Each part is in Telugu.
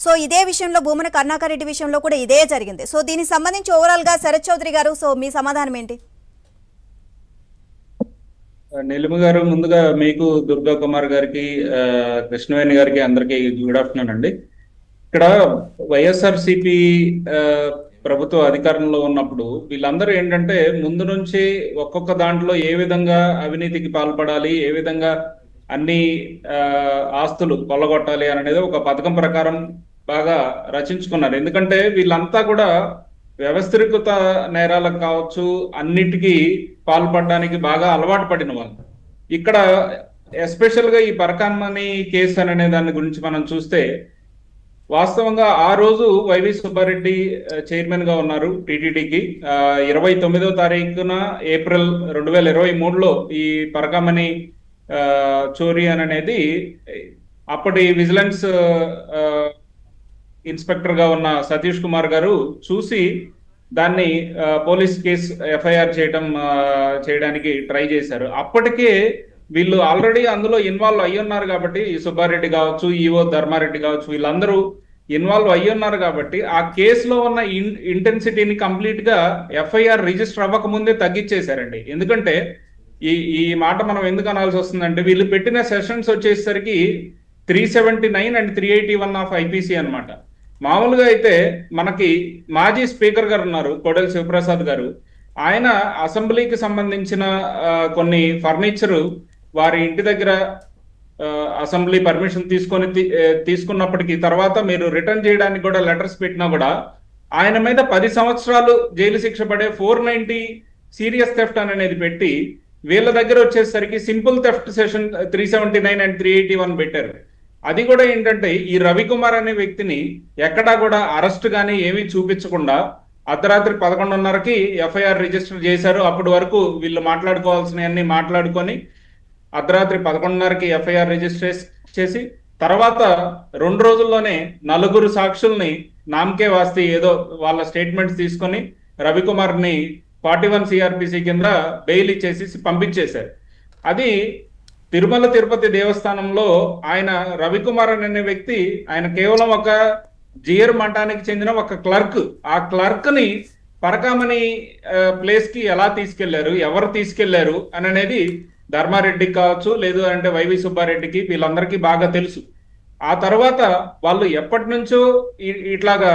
సో ఇదే విషయంలో భూమన కరుణాకర్ రెడ్డి విషయంలో కూడా ఇదే జరిగింది. సో దీనికి సంబంధించి ఓవరాల్ గా శరత్ చౌదరి గారు, సో మీ సమాధానం ఏంటి? నీలిమ గారు, ముందుగా మీకు, దుర్గా కుమార్ గారికి, కృష్ణవేణి గారికి అందరికి గుడ్ ఆఫ్టర్నూన్ అండి. ఇక్కడ వైఎస్ఆర్సిపి ప్రభుత్వ అధికారంలో ఉన్నప్పుడు వీళ్ళందరూ ఏంటంటే ముందు నుంచి ఒక్కొక్క దాంట్లో ఏ విధంగా అవినీతికి పాల్పడాలి, ఏ విధంగా అన్ని ఆస్తులు కొల్లగొట్టాలి అనేది ఒక పథకం ప్రకారం బాగా రచించుకున్నారు. ఎందుకంటే వీళ్ళంతా కూడా వ్యవస్థీకృత నేరాలకు కావచ్చు, అన్నిటికీ పాల్పడడానికి బాగా అలవాటు పడిన వాళ్ళు. ఇక్కడ ఎస్పెషల్ గా ఈ పరకాన్ మనీ కేసు అనే దాని గురించి మనం చూస్తే, వాస్తవంగా ఆ రోజు వైవి సుబ్బారెడ్డి చైర్మన్ గా ఉన్నారు టీటీడీకి. 29వ తారీఖున ఏప్రిల్ 2023లో ఈ పరకాన్ మనీ చోరీ అనేది అప్పటి విజిలెన్స్ ఇన్స్పెక్టర్ గా ఉన్న సతీష్ కుమార్ గారు చూసి దాన్ని పోలీస్ కేసు ఎఫ్ఐఆర్ చేయడానికి ట్రై చేశారు. అప్పటికే వీళ్ళు ఆల్రెడీ అందులో ఇన్వాల్వ్ అయ్యి ఉన్నారు కాబట్టి, ఈ సుబ్బారెడ్డి కావచ్చు, ఈఓ ధర్మారెడ్డి కావచ్చు, వీళ్ళందరూ ఇన్వాల్వ్ అయ్యి ఉన్నారు కాబట్టి ఆ కేసులో ఉన్న ఇంటెన్సిటీని కంప్లీట్ గా ఎఫ్ఐఆర్ రిజిస్టర్ అవ్వక ముందే తగ్గించేశారండి. ఎందుకంటే ఈ మాట మనం ఎందుకు అనాల్సి వస్తుందంటే, వీళ్ళు పెట్టిన సెషన్స్ వచ్చేసరికి 379 అండ్ 381 ఆఫ్ ఐపీసీ అనమాట. మామూలుగా అయితే మనకి మాజీ స్పీకర్ గారు ఉన్నారు, కోడెల శివప్రసాద్ గారు. ఆయన అసెంబ్లీకి సంబంధించిన కొన్ని ఫర్నిచరు వారి ఇంటి దగ్గర అసెంబ్లీ పర్మిషన్ తీసుకున్నప్పటికీ తర్వాత మీరు రిటర్న్ చేయడానికి కూడా లెటర్స్ పెట్టినా కూడా ఆయన మీద 10 సంవత్సరాలు జైలు శిక్ష పడే 490 సీరియస్ థెఫ్ట్ అనేది పెట్టి, వీళ్ళ దగ్గర వచ్చేసరికి సింపుల్ థెఫ్ట్ సెషన్ 379 అండ్ 381 పెట్టారు. అది కూడా ఏంటంటే ఈ రవికుమార్ అనే వ్యక్తిని ఎక్కడా కూడా అరెస్ట్ కానీ ఏమీ చూపించకుండా అర్ధరాత్రి 11:30కి ఎఫ్ఐఆర్ రిజిస్టర్ చేశారు. అప్పటి వరకు వీళ్ళు మాట్లాడుకోవాల్సినవన్నీ మాట్లాడుకొని అర్ధరాత్రి 11:30కి ఎఫ్ఐఆర్ రిజిస్టర్ చేసి తర్వాత 2 రోజుల్లోనే 4 సాక్షుల్ని నామకే వాస్తి ఏదో వాళ్ళ స్టేట్మెంట్స్ తీసుకొని రవికుమార్ని 41 సిఆర్పిసి కింద బెయిల్ ఇచ్చేసి పంపించేశారు. అది తిరుమల తిరుపతి దేవస్థానంలో ఆయన రవికుమార్ అనే వ్యక్తి, ఆయన కేవలం ఒక జియర్ మఠానికి చెందిన ఒక క్లర్క్. ఆ క్లర్క్ ని పరకామణి ప్లేస్ కి ఎలా తీసుకెళ్లారు, ఎవరు తీసుకెళ్లారు అనేది ధర్మారెడ్డికి కావచ్చు, లేదు అంటే వైవి సుబ్బారెడ్డికి, వీళ్ళందరికీ బాగా తెలుసు. ఆ తర్వాత వాళ్ళు ఎప్పటి నుంచో ఇట్లాగా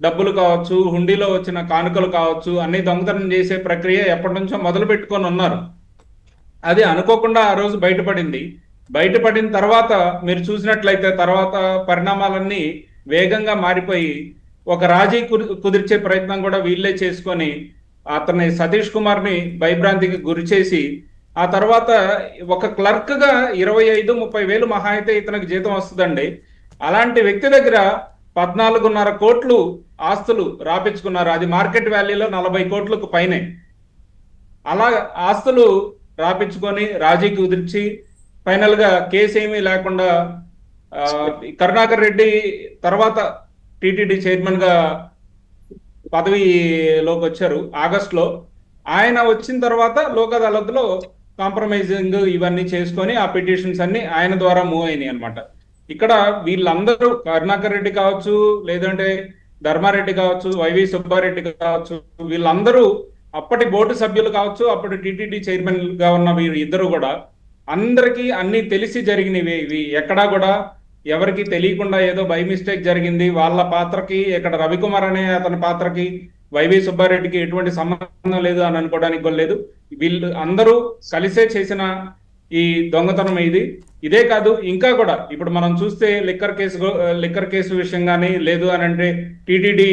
డబ్బులు కావచ్చు, హుండీలో వచ్చిన కానుకలు కావచ్చు, అన్ని దొంగతనం చేసే ప్రక్రియ ఎప్పటి నుంచో మొదలు పెట్టుకొని ఉన్నారు. అది అనుకోకుండా ఆ రోజు బయటపడింది. బయటపడిన తర్వాత మీరు చూసినట్లయితే తర్వాత పరిణామాలన్నీ వేగంగా మారిపోయి ఒక రాజీ కుదిర్చే ప్రయత్నం కూడా వీళ్ళే చేసుకొని అతన్ని సతీష్ కుమార్ ని భయభ్రాంతికి గురి చేసి, ఆ తర్వాత ఒక క్లర్క్ గా 25-30 వేలు మహా అయితే ఇతనికి జీతం వస్తుందండి. అలాంటి వ్యక్తి దగ్గర 14.5 కోట్లు ఆస్తులు రాపించుకున్నారు. అది మార్కెట్ వాల్యూలో 40 కోట్లకు పైనే. అలా ఆస్తులు రాపించుకొని రాజీ కుదిర్చి ఫైనల్ గా కేసు ఏమీ లేకుండా కరుణాకర్ రెడ్డి తర్వాత టిటిడి చైర్మన్ గా పదవిలోకి వచ్చారు ఆగస్టులో. ఆయన వచ్చిన తర్వాత లోక్ అదాలత్ లో కాంప్రమైజింగ్ ఇవన్నీ చేసుకొని ఆ పిటిషన్స్ అన్ని ఆయన ద్వారా మూవ్ అయినాయి అనమాట. ఇక్కడ వీళ్ళందరూ కరుణాకర్ రెడ్డి కావచ్చు, లేదంటే ధర్మారెడ్డి కావచ్చు, వైవి సుబ్బారెడ్డి కావచ్చు, వీళ్ళందరూ అప్పటి బోర్డు సభ్యులు కావచ్చు, అప్పటి టిటిడి చైర్మన్ గా ఉన్న వీరు ఇద్దరు కూడా అందరికీ అన్ని తెలిసి జరిగినవి. ఇవి ఎక్కడా కూడా ఎవరికి తెలియకుండా ఏదో బై మిస్టేక్ జరిగింది. వాళ్ళ పాత్రకి, ఇక్కడ రవికుమార్ అనే అతని పాత్రకి వైవి సుబ్బారెడ్డికి ఎటువంటి సంబంధం లేదు అని అనుకోవడానికి కూడా లేదు. వీళ్ళు అందరూ కలిసే చేసిన ఈ దొంగతనం ఇది. ఇదే కాదు, ఇంకా కూడా ఇప్పుడు మనం చూస్తే లిక్కర్ కేసు విషయం కానీ, లేదు అని అంటే టిటిడి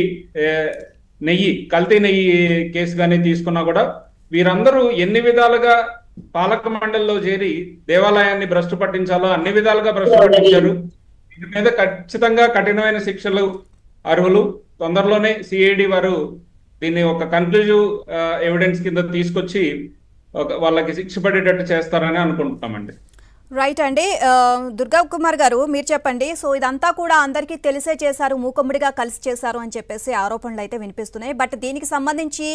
కల్తీ నెయ్యి కేసు కానీ తీసుకున్నా కూడా వీరందరూ ఎన్ని విధాలుగా పాలక మండలిలో చేరి దేవాలయాన్ని భ్రష్టు పట్టించాలో అన్ని విధాలుగా భ్రష్టు పట్టించారు. వీటి మీద ఖచ్చితంగా కఠినమైన శిక్షలు అర్హులు. తొందరలోనే సిఐడి వారు దీన్ని ఒక కన్క్లూజివ్ ఎవిడెన్స్ కింద తీసుకొచ్చి వాళ్ళకి శిక్ష పడేటట్టు చేస్తారని అనుకుంటున్నామండి. రైట్ అండి. దుర్గా కుమార్ గారు, మీరు చెప్పండి. సో ఇదంతా కూడా అందరికీ తెలిసే చేశారు, మూకుమ్మడిగా కలిసి చేశారు అని చెప్పేసి ఆరోపణలు అయితే వినిపిస్తున్నాయి. బట్ దీనికి సంబంధించి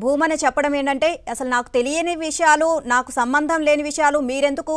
భూమన చెప్పడం ఏంటంటే, అసలు నాకు తెలియని విషయాలు, నాకు సంబంధం లేని విషయాలు మీరెందుకు